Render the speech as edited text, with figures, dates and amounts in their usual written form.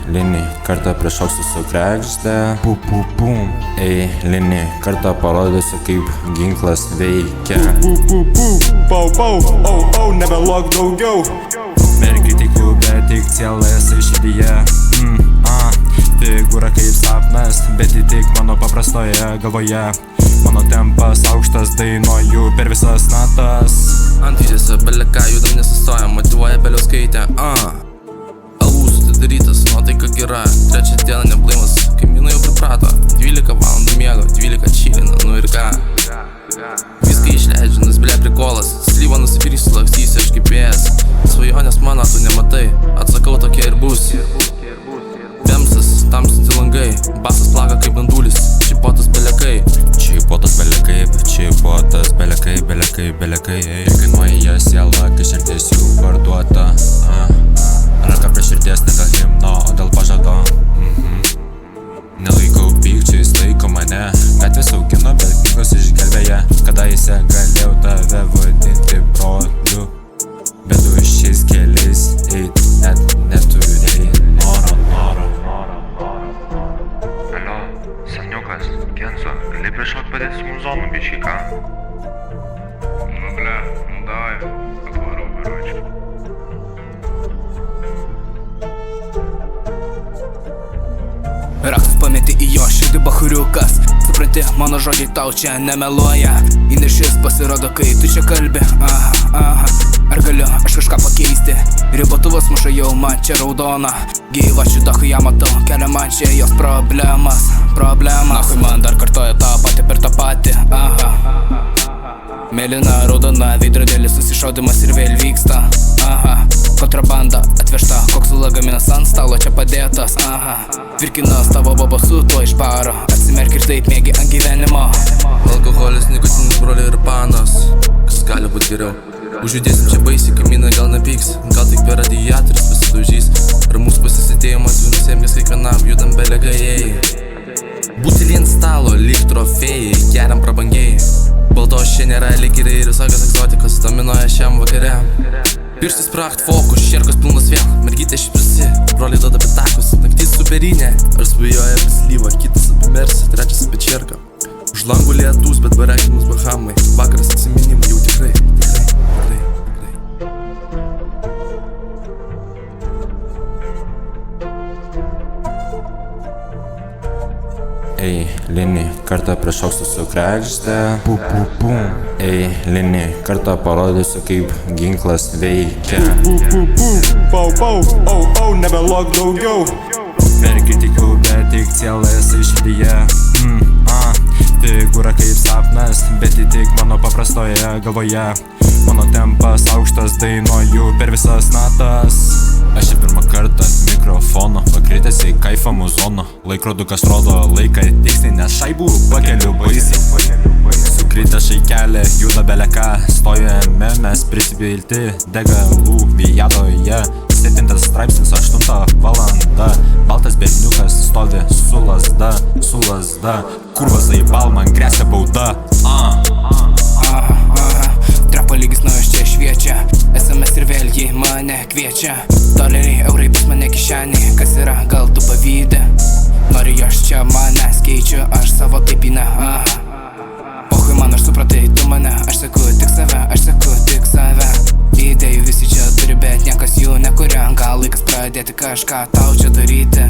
Eilinį kartą prišoksiu su kregžde. Pum. Eilinį kartą parodysiu, kaip ginklas veikia. Pau, nebelok daugiau. Mergiai tikiu, bet tik ciela esi širdyje. Figūra kaip sapnas, bet ji tik mano paprastoje galvoje. Mano tempas aukštas, dainuoju per visas natas. Ant vyžėse beleką judam nesustoja, motyvuoja Beliauskaitė. Alus atidarytas, nuotaika gera, trečią dieną neblaivas, kaimynai jau priprato. 12 valandų miego, 12 čilina, nu ir ką. Viską išleidžiu, nusbilė prikolas, slyva nusipirksiu, lakstysiu aš kaip vėjas. Svajonės mano tu nematai, atsakau tokia ir bus. Bemsas, tamsinti langai, basas plaka kaip dandulis, čipotas belekai. Čipotas belekai. Kainuoja jie siela, kai širdis jų parduota. Ranka prie širdies ne dėl himno, o dėl pažado. Nelaikau pykčių, jis laiko mane. Gatvės augino, bet knygos išgelbėja. Kadaise galėjau tave vadinti broliu, bet tu šiais keliais eit net neturėjai noro. Alio, seniukas, Kenzo, gali priešok padėti mums zonų biškai, ką? Ну бля, ну давай, отвору, короче. Raktus pameti į jo širdį bachuriukas. Supranti, mano žodžiai tau čia nemeluoja. Įnešis pasirodo, kai tu čia kalbi. Ar galiu aš kažką pakeisti? Ribotuvas muša jau man čia raudona. Gyva šidachu ją matau, kelia man čia jos problemas. Nahui man dar kartoja tą patį per tą patį. Mėlyna, raudona, veidrodėlis, susišaudimas ir vėl vyksta. Kontrabanda atvežta, koks lagaminas ant stalo čia padėtas. Virkinas tavo bobo su tuo iš baro, atsimerk ir taip mėgi ant gyvenimo. Alkoholis, nikotinis, broliai ir panos, kas gali būt geriau. Užjudėsim čia baisiai, kaimynai gal nepyks, gal tik per radiatorius pasidaužys. Ramus pasisėdėjimas, vienusėmės kiekvienam, judam belegai. Būti lien stalo, lyg trofėjai, geriam prabangiai. Baltos čia nėra, lyg ir visokios egzotikos, dominoja šiam vakare. Pirštis prakt, fokus, šerkos pilnos vėl, mergytė šit visi, broliai duoda pitakus, naktis superinė. Ar svajoja apie slyvą, kitas apie mersą, trečias apie čerką. Už langų lietus, bet barekimus Bahamai, vakaras atsiminimai jau tikrai. Eilinį kartą prišoksiu su kregžde. Eilinį kartą parodysiu, kaip ginklas veikia. Pau, nebelok daugiau. Mergiai tikiu, bet tik ciela esi širdyje. Figūra kaip sapnas, bet ji tik mano paprastoje galvoje. Mano tempas aukštas, dainuoju per visas natas. Aš čia pirmą kartą ant mikrofono, pakritęs į kaifą muzono. Laikrodukas rodo laiką tiksliai, nes šaibų pakeliu baisiai. Sukritę šaikelė, juda beleką, stojame mes prisipilti degalų vijadoje. 7 straipsnis, 8 valanda. Baltas berniukas stovi su lazda. Kurva zaibal, man gresia bauda. Trapo lygis nuo čia šviečia, SMS ir vėl jį mane kviečia. Doleriai, eurai bus mane kišenį, kas yra, gal tu pavydė. Noriu aš čia manęs keičiu, aš savo taipinę. Pohui man, aš supratai, tu mane, aš seku tik save. Idėjų visi čia turi, bet niekas jų nekuria. Gal laikas pradėti kažką tau čia daryti.